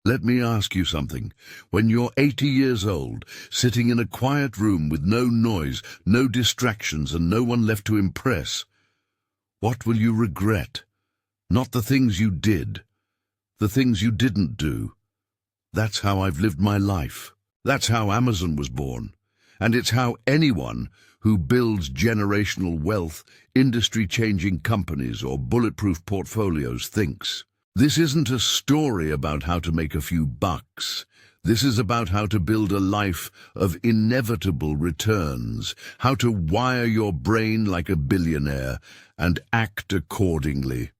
Let me ask you something. When you're 80 years old, sitting in a quiet room with no noise, no distractions, and no one left to impress, what will you regret? Not the things you did, the things you didn't do. That's how I've lived my life. That's how Amazon was born. And it's how anyone who builds generational wealth, industry-changing companies, or bulletproof portfolios thinks. This isn't a story about how to make a few bucks. This is about how to build a life of inevitable returns, how to wire your brain like a billionaire and act accordingly.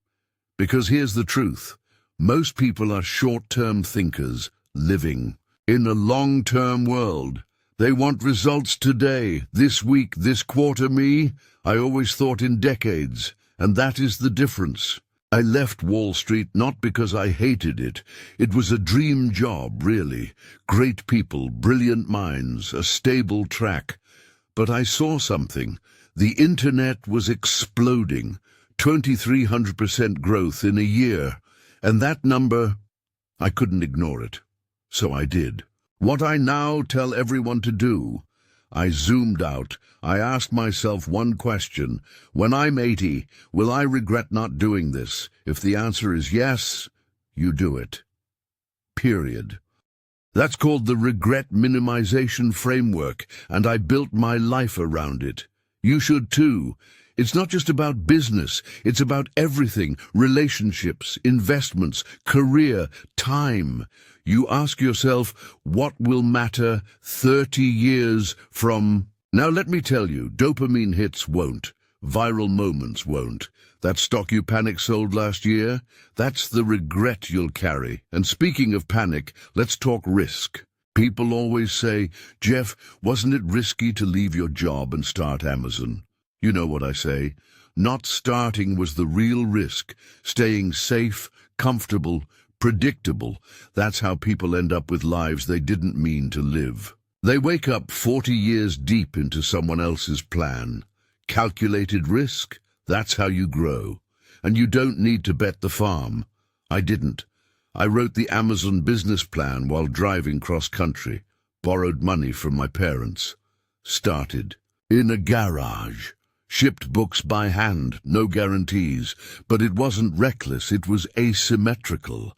Because here's the truth. Most people are short-term thinkers living in a long-term world. They want results today, this week, this quarter. Me, I always thought in decades, and that is the difference. I left Wall Street not because I hated it. It was a dream job, really. Great people, brilliant minds, a stable track. But I saw something. The internet was exploding. 2,300% growth in a year. And that number, I couldn't ignore it. So I did. What I now tell everyone to do. I zoomed out. I asked myself one question. When I'm 80, will I regret not doing this? If the answer is yes, you do it. Period. That's called the regret minimization framework, and I built my life around it. You should too. It's not just about business. It's about everything. Relationships, investments, career, time. You ask yourself, what will matter 30 years from... Now let me tell you, dopamine hits won't. Viral moments won't. That stock you panic sold last year, that's the regret you'll carry. And speaking of panic, let's talk risk. People always say, Jeff, wasn't it risky to leave your job and start Amazon? You know what I say. Not starting was the real risk. Staying safe, comfortable, predictable. That's how people end up with lives they didn't mean to live. They wake up 40 years deep into someone else's plan. Calculated risk, that's how you grow. And you don't need to bet the farm. I didn't. I wrote the Amazon business plan while driving cross-country. Borrowed money from my parents. Started. In a garage. Shipped books by hand, no guarantees. But it wasn't reckless, it was asymmetrical.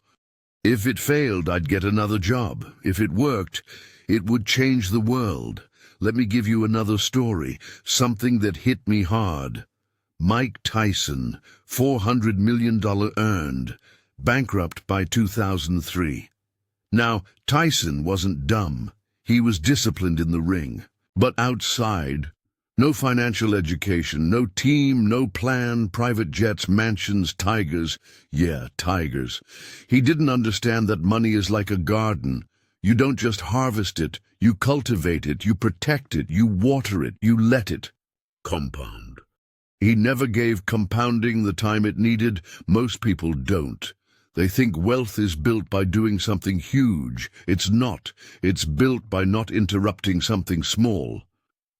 If it failed, I'd get another job. If it worked, it would change the world. Let me give you another story, something that hit me hard. Mike Tyson, $400 million earned, bankrupt by 2003. Now, Tyson wasn't dumb. He was disciplined in the ring. But outside, no financial education, no team, no plan, private jets, mansions, tigers. Yeah, tigers. He didn't understand that money is like a garden. You don't just harvest it, you cultivate it, you protect it, you water it, you let it compound. He never gave compounding the time it needed. Most people don't. They think wealth is built by doing something huge. It's not. It's built by not interrupting something small.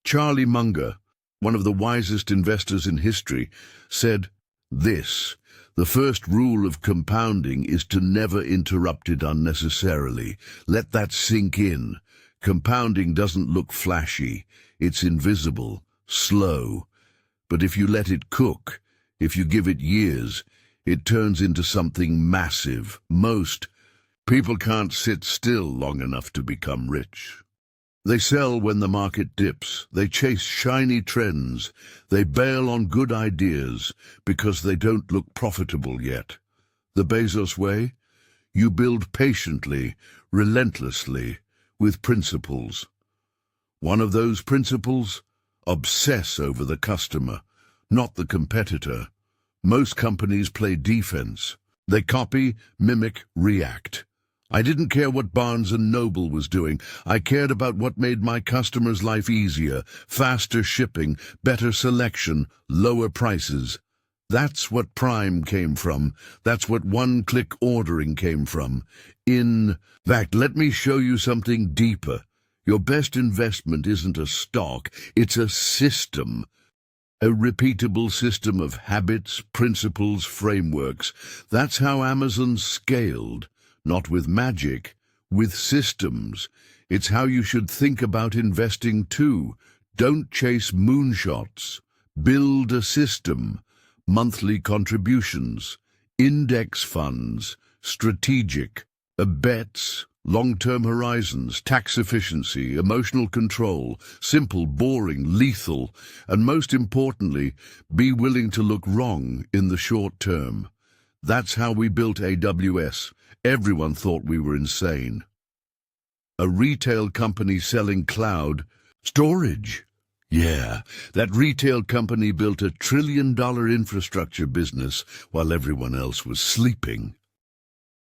Charlie Munger, one of the wisest investors in history, said this: the first rule of compounding is to never interrupt it unnecessarily. Let that sink in. Compounding doesn't look flashy. It's invisible, slow. But if you let it cook, if you give it years, it turns into something massive. Most people can't sit still long enough to become rich. They sell when the market dips. They chase shiny trends. They bail on good ideas because they don't look profitable yet. The Bezos way? You build patiently, relentlessly, with principles. One of those principles? Obsess over the customer, not the competitor. Most companies play defense. They copy, mimic, react. I didn't care what Barnes & Noble was doing. I cared about what made my customers' life easier, faster shipping, better selection, lower prices. That's what Prime came from. That's what one-click ordering came from. In fact, let me show you something deeper. Your best investment isn't a stock, it's a system. A repeatable system of habits, principles, frameworks. That's how Amazon scaled. not with magic, with systems. It's how you should think about investing too. Don't chase moonshots. Build a system. Monthly contributions, index funds, strategic, bets, long-term horizons, tax efficiency, emotional control, simple, boring, lethal, and most importantly, be willing to look wrong in the short term. That's how we built AWS. Everyone thought we were insane. A retail company selling cloud storage. Yeah, that retail company built $1 trillion infrastructure business while everyone else was sleeping.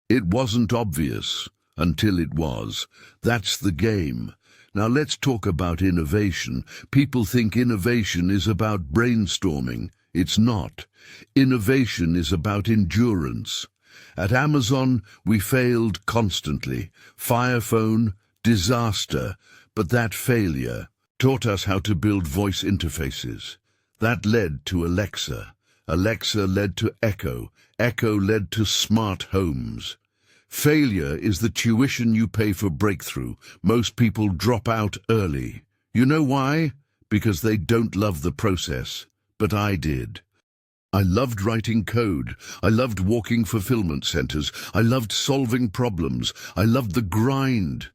It wasn't obvious until it was. That's the game. Now let's talk about innovation. People think innovation is about brainstorming. It's not. Innovation is about endurance. At Amazon, we failed constantly. Fire phone, disaster. But that failure taught us how to build voice interfaces. That led to Alexa. Alexa led to Echo. Echo led to smart homes. Failure is the tuition you pay for breakthrough. Most people drop out early. You know why? Because they don't love the process. But I did. I loved writing code. I loved walking fulfillment centers. I loved solving problems. I loved the grind.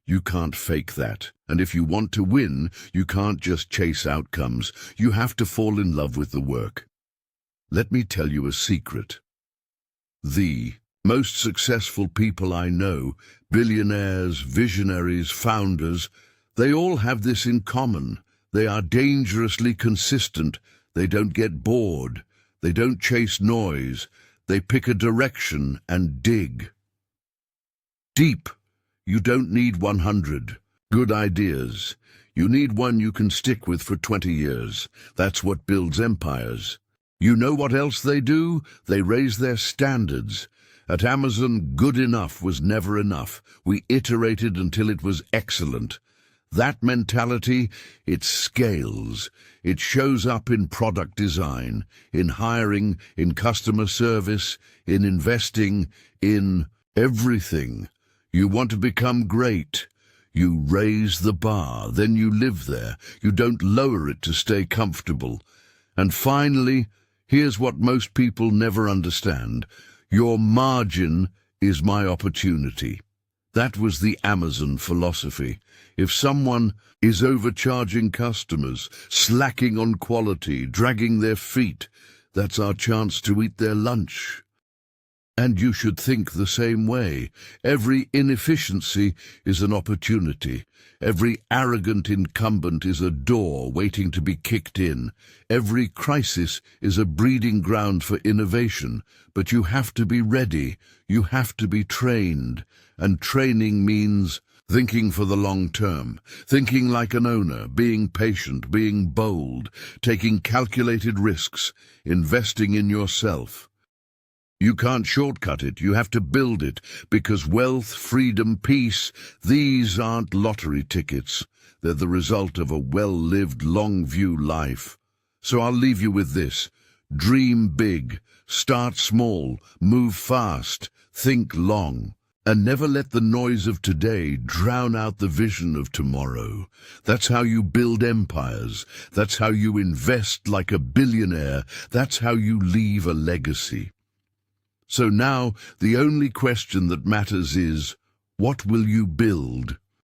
You can't fake that. And if you want to win, you can't just chase outcomes. You have to fall in love with the work. Let me tell you a secret. The most successful people I know, billionaires, visionaries, founders, they all have this in common. They are dangerously consistent. They don't get bored. They don't chase noise. They pick a direction and dig deep. You don't need 100 good ideas. You need one you can stick with for 20 years. That's what builds empires. You know what else they do? They raise their standards. At Amazon, good enough was never enough. We iterated until it was excellent. That mentality, it scales. It shows up in product design, in hiring, in customer service, in investing, in everything. You want to become great. You raise the bar, then you live there. You don't lower it to stay comfortable. And finally, here's what most people never understand. Your margin is my opportunity. That was the Amazon philosophy. If someone is overcharging customers, slacking on quality, dragging their feet, that's our chance to eat their lunch. And you should think the same way. Every inefficiency is an opportunity. Every arrogant incumbent is a door waiting to be kicked in. Every crisis is a breeding ground for innovation. But you have to be ready. You have to be trained. And training means thinking for the long term, thinking like an owner, being patient, being bold, taking calculated risks, investing in yourself. You can't shortcut it, you have to build it, because wealth, freedom, peace, these aren't lottery tickets. They're the result of a well-lived, long-view life. So I'll leave you with this. Dream big, start small, move fast, think long, and never let the noise of today drown out the vision of tomorrow. That's how you build empires. That's how you invest like a billionaire. That's how you leave a legacy. So now, the only question that matters is, what will you build?